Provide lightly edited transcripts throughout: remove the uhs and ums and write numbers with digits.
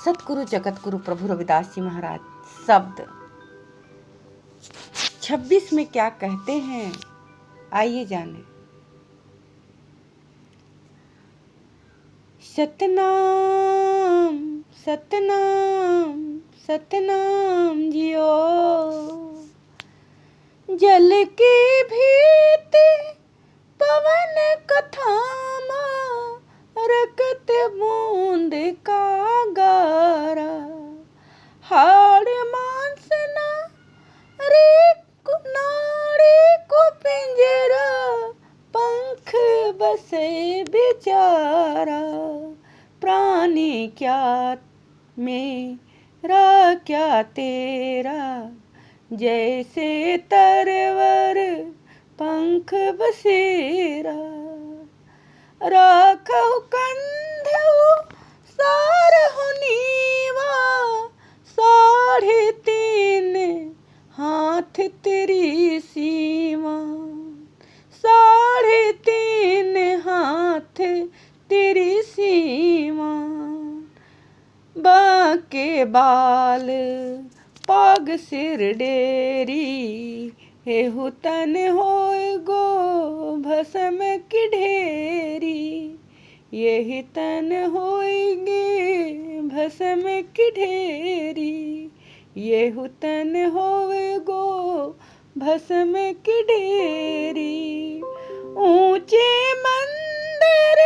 सतगुरु जगतगुरु प्रभु रविदास जी महाराज शब्द 26 में क्या कहते हैं, आइए जाने। सतनाम सतनाम सतनाम जियो, जल की भीति पवन कथामा, रकत बूंद का गारा। हाड़ मांस नाड़ी को पिंजरा, पंख बसे बेचारा। प्राणी क्या मेरा क्या तेरा, जैसे तरवर पंख बसेरा। राखहु कंधहु सारहु नीवा, 3.5 हाथ तेरी सीमा। 3.5 हाथ तेरी सीमा। बांके बाल पाग सिर डेरी, हेहु तन होय गो भस्म की ढेरी। यही तन होएगे भस्म की ढेरी, येहु तन होए गो भस्म की ढेरी। ऊंचे मंदिर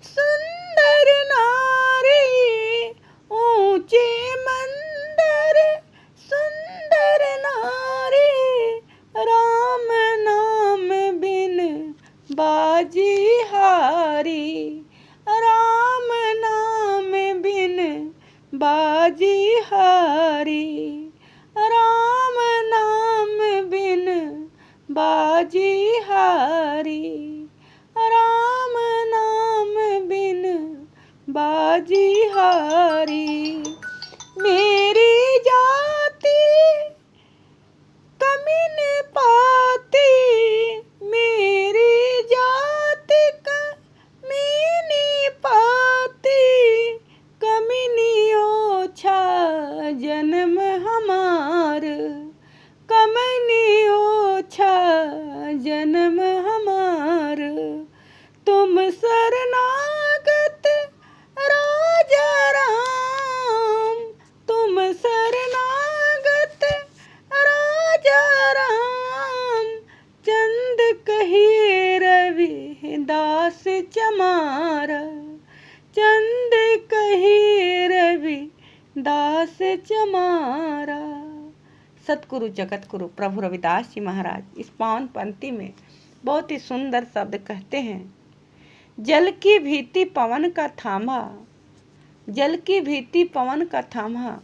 सुंदर नारी, ऊंचे मंदिर सुंदर नारी। राम नाम बिन बाजी हारी, राम नाम बिन बाजी हारी। राम नाम बिन बाजी हारी, राम नाम बिन बाजी हारी। मेरी जाति कमी न पाती, मेरी जाति कमी न पाती। कमी नहीं ओछा जन्म हमार, कमी नहीं ओछा जन्म हमार। तुम शरणागत राजा राम, तुम शरणागत राजा राम। चंद कहिए रवि दास चमारा, चंद कहिए रवि दास चमारा। सतगुरु जगतगुरु प्रभु रविदास जी महाराज इस पावन पंक्ति में बहुत ही सुंदर शब्द कहते हैं। जल की भीति पवन का थामा, जल की भीति पवन का थामा,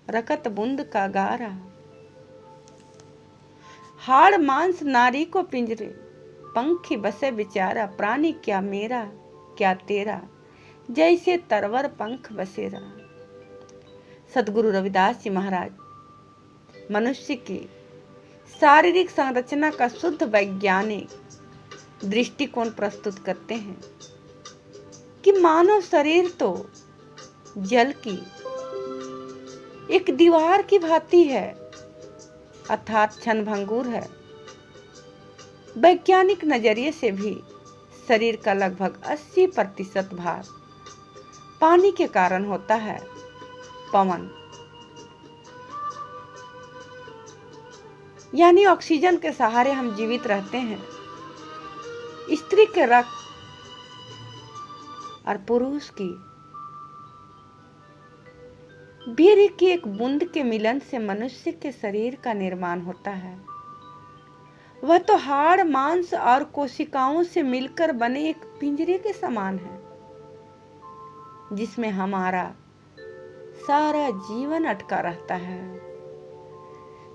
रकत बूंद का गारा। हाड़ मांस नारी को पिंजरे, पंखी बसे बेचारा। प्राणी क्या मेरा क्या तेरा, जैसे तरवर पंख बसेरा। सतगुरु रविदास जी महाराज मनुष्य की शारीरिक संरचना का शुद्ध वैज्ञानिक दृष्टिकोण प्रस्तुत करते हैं कि मानव शरीर तो जल की एक दीवार की भांति है, अर्थात क्षणभंगुर है। वैज्ञानिक नजरिए से भी शरीर का लगभग 80% भार पानी के कारण होता है। पवन यानी ऑक्सीजन के सहारे हम जीवित रहते हैं। स्त्री के रक्त और पुरुष की वीर्य की एक बूंद के मिलन से मनुष्य के शरीर का निर्माण होता है। वह तो हाड़ मांस और कोशिकाओं से मिलकर बने एक पिंजरे के समान है, जिसमें हमारा सारा जीवन अटका रहता है।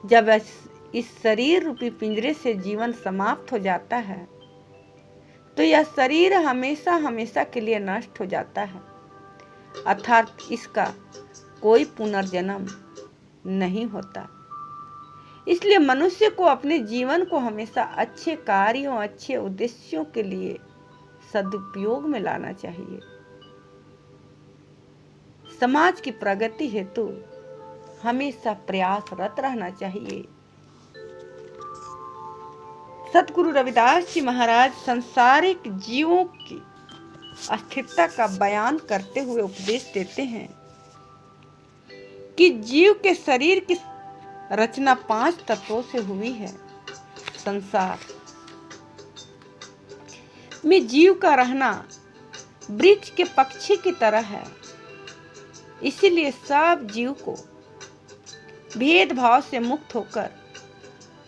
जब इस शरीर रूपी पिंजरे से जीवन समाप्त हो जाता है, तो यह शरीर हमेशा हमेशा के लिए नष्ट हो जाता है, अर्थात इसका कोई पुनर्जन्म नहीं होता। इसलिए मनुष्य को अपने जीवन को हमेशा अच्छे कार्यों, अच्छे उद्देश्यों के लिए सदुपयोग में लाना चाहिए। समाज की प्रगति हेतु हमेशा प्रयासरत रहना चाहिए। सतगुरु रविदास जी महाराज संसारिक जीवों की अस्थिरता का बयान करते हुए उपदेश देते हैं कि जीव के शरीर की रचना 5 तत्वों से हुई है। संसार में जीव का रहना वृक्ष के पक्षी की तरह है। इसीलिए सब जीव को भेदभाव से मुक्त होकर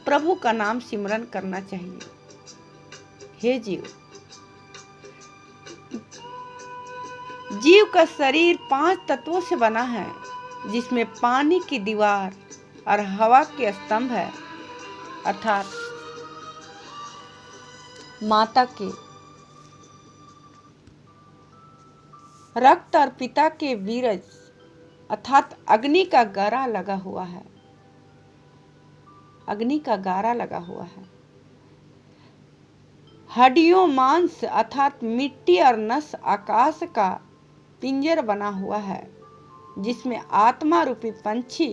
प्रभु का नाम सिमरन करना चाहिए। हे जीव, जीव का शरीर 5 तत्वों से बना है, जिसमें पानी की दीवार और हवा के स्तंभ है, अर्थात माता के रक्त और पिता के वीरज अर्थात अग्नि का गारा लगा हुआ है। अग्नि का गारा लगा हुआ है। हड्डियों मांस अर्थात मिट्टी और नस आकाश का पिंजर बना हुआ है, जिसमें आत्मा रूपी पंछी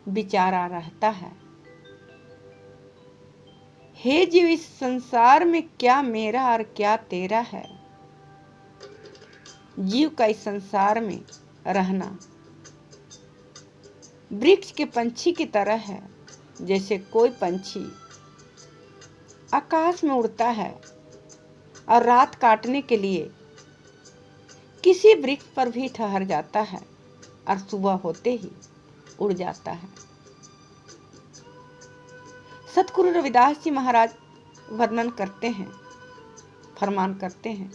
विचारा रहता है। हे जीव, इस संसार में क्या मेरा और क्या तेरा है। जीव का इस संसार में रहना वृक्ष के पंछी की तरह है। जैसे कोई पंछी आकाश में उड़ता है और रात काटने के लिए किसी वृक्ष पर भी ठहर जाता है और सुबह होते ही उड़ जाता है। सतगुरु रविदास जी महाराज वर्णन करते हैं, फरमान करते हैं,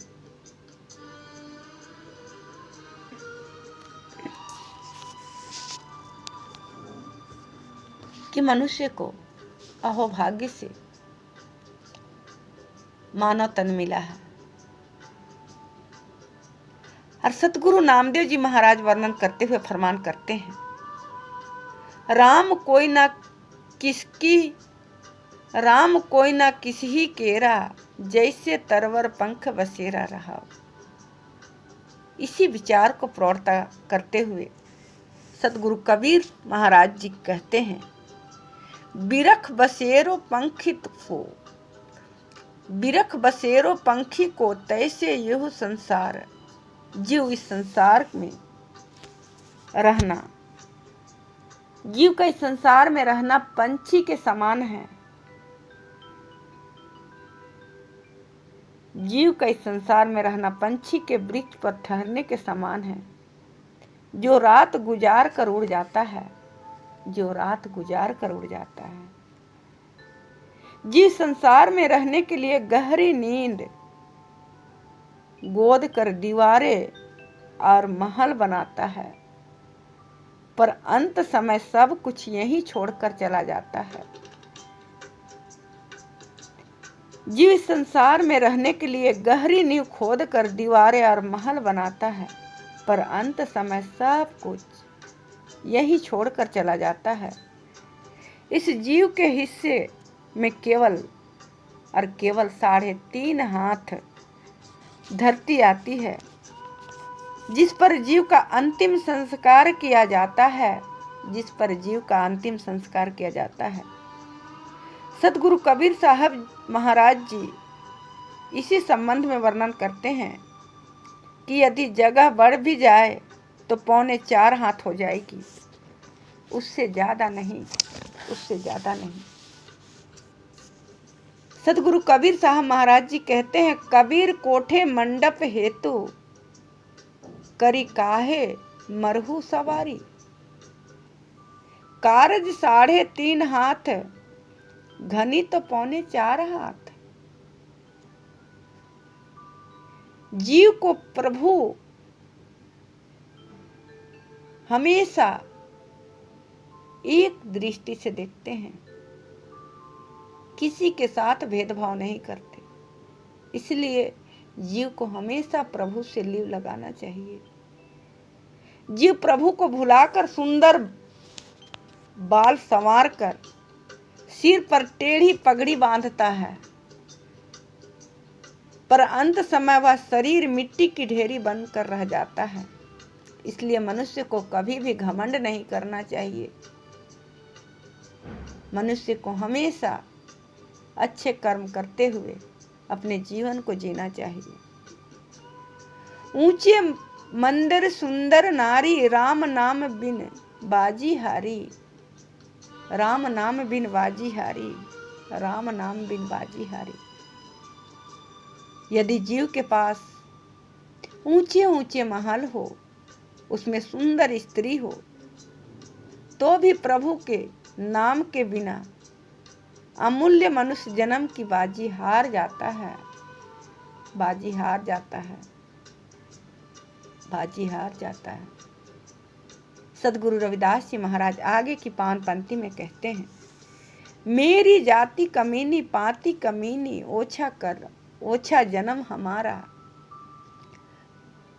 कि मनुष्य को अहोभाग्य से मानव तन मिला है। और सतगुरु नामदेव जी महाराज वर्णन करते हुए फरमान करते हैं, राम कोई ना किसी केरा, जैसे तरवर पंख बसेरा रहा। इसी विचार को प्रौढ़ता करते हुए सतगुरु कबीर महाराज जी कहते हैं, बिरख बसेरो पंखी को तैसे यह संसार। जीव इस संसार में रहना, जीव का इस संसार में रहना पंछी के समान है। जीव का इस संसार में रहना पंछी के वृक्ष पर ठहरने के समान है, जो रात गुजार कर उड़ जाता है। जीव संसार में रहने के लिए गहरी नींद गोद कर दीवारें और महल बनाता है, पर अंत समय सब कुछ यहीं छोड़कर चला जाता है। जीव संसार में रहने के लिए गहरी नींव खोद कर दीवारें और महल बनाता है, पर अंत समय सब कुछ यही छोड़कर चला जाता है। इस जीव के हिस्से में केवल 3.5 हाथ धरती आती है, जिस पर जीव का अंतिम संस्कार किया जाता है। सतगुरु कबीर साहब महाराज जी इसी संबंध में वर्णन करते हैं कि यदि जगह बढ़ भी जाए तो 4.25 हाथ हो जाएगी, उससे ज्यादा नहीं। सतगुरु कबीर साहब महाराज जी कहते हैं, कबीर कोठे मंडप हेतु करी काहे मरहु सवारी। कारज 3.5 हाथ, घनी तो 4.25 हाथ। जीव को प्रभु हमेशा एक दृष्टि से देखते हैं, किसी के साथ भेदभाव नहीं करते। इसलिए जीव को हमेशा प्रभु से लीव लगाना चाहिए। जीव प्रभु को भुलाकर सुंदर बाल संवार कर सिर पर टेढ़ी पगड़ी बांधता है, पर अंत समय वह शरीर मिट्टी की ढेरी बनकर रह जाता है। इसलिए मनुष्य को कभी भी घमंड नहीं करना चाहिए। मनुष्य को हमेशा अच्छे कर्म करते हुए अपने जीवन को जीना चाहिए। ऊंचे मंदिर सुंदर नारी, राम नाम बिन बाजी हारी। राम नाम बिन बाजी हारी, राम नाम बिन बाजी हारी। यदि जीव के पास ऊंचे ऊंचे महल हो, उसमें सुंदर स्त्री हो, तो भी प्रभु के नाम के बिना अमूल्य मनुष्य जन्म की बाजी हार जाता है, बाजी हार जाता है, बाजी हार जाता है। सदगुरु रविदास जी महाराज आगे की पावन पंक्ति में कहते हैं, मेरी जाति कमीनी पाती कमीनी, ओछा कर ओछा जन्म हमारा।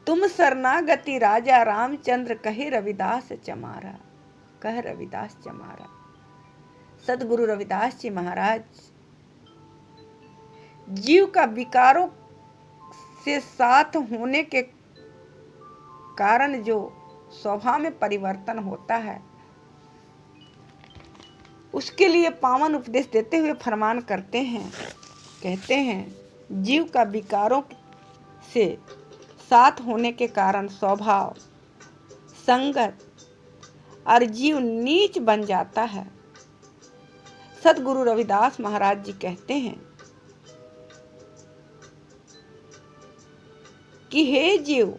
तुम शरणागति राजा रामचंद्र, कहे रविदास चमारा, कह रविदास चमारा। सदगुरु रविदास जी महाराज जीव का विकारों से साथ होने के कारण जो स्वभाव में परिवर्तन होता है, उसके लिए पावन उपदेश देते हुए फरमान करते हैं, कहते हैं, जीव का विकारों से साथ होने के कारण स्वभाव, संगत और जीव नीच बन जाता है। सदगुरु रविदास महाराज जी कहते हैं कि हे जीव,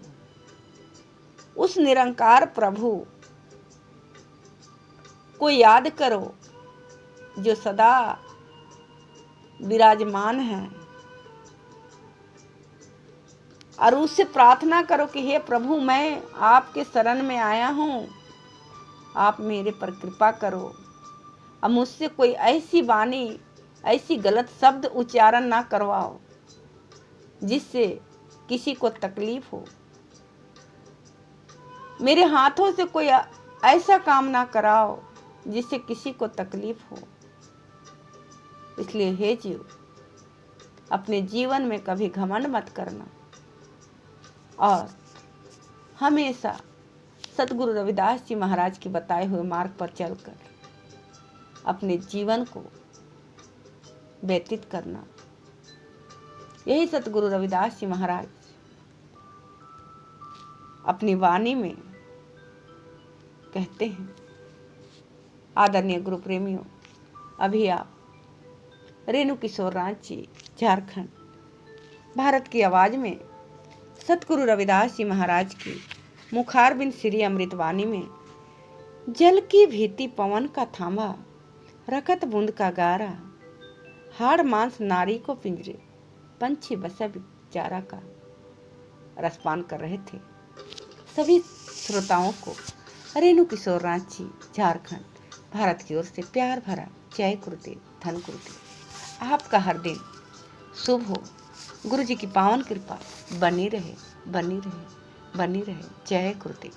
उस निरंकार प्रभु को याद करो जो सदा विराजमान है, और उससे प्रार्थना करो कि हे प्रभु, मैं आपके शरण में आया हूँ, आप मेरे पर कृपा करो। अब मुझसे कोई ऐसी वाणी, ऐसी गलत शब्द उच्चारण ना करवाओ जिससे किसी को तकलीफ हो। मेरे हाथों से कोई ऐसा काम ना कराओ जिससे किसी को तकलीफ हो। इसलिए हे जीव, अपने जीवन में कभी घमंड मत करना और हमेशा सदगुरु रविदास जी महाराज के बताए हुए मार्ग पर चलकर अपने जीवन को व्यतीत करना। यही सदगुरु रविदास जी महाराज अपनी वाणी में कहते हैं। आदरणीय गुरु प्रेमियों, अभी आप रेणु किशोर राज जी, झारखंड, भारत की आवाज में सतगुरु रविदास जी महाराज की मुखारबिंद श्री अमृतवाणी में जल की भीति पवन का थामा, रखत बूंद का गारा, हाड़ मांस नारी को पिंजरे, पंछी बसा बेचारा का रसपान कर रहे थे। सभी श्रोताओं को रेणु किशोर राज जी, झारखंड, भारत की ओर से प्यार भरा जय गुरुदेव, धन गुरुदेव। आपका हर दिन शुभ हो। गुरु जी की पावन कृपा बनी रहे, बनी रहे, बनी रहे। जय गुरुदेव।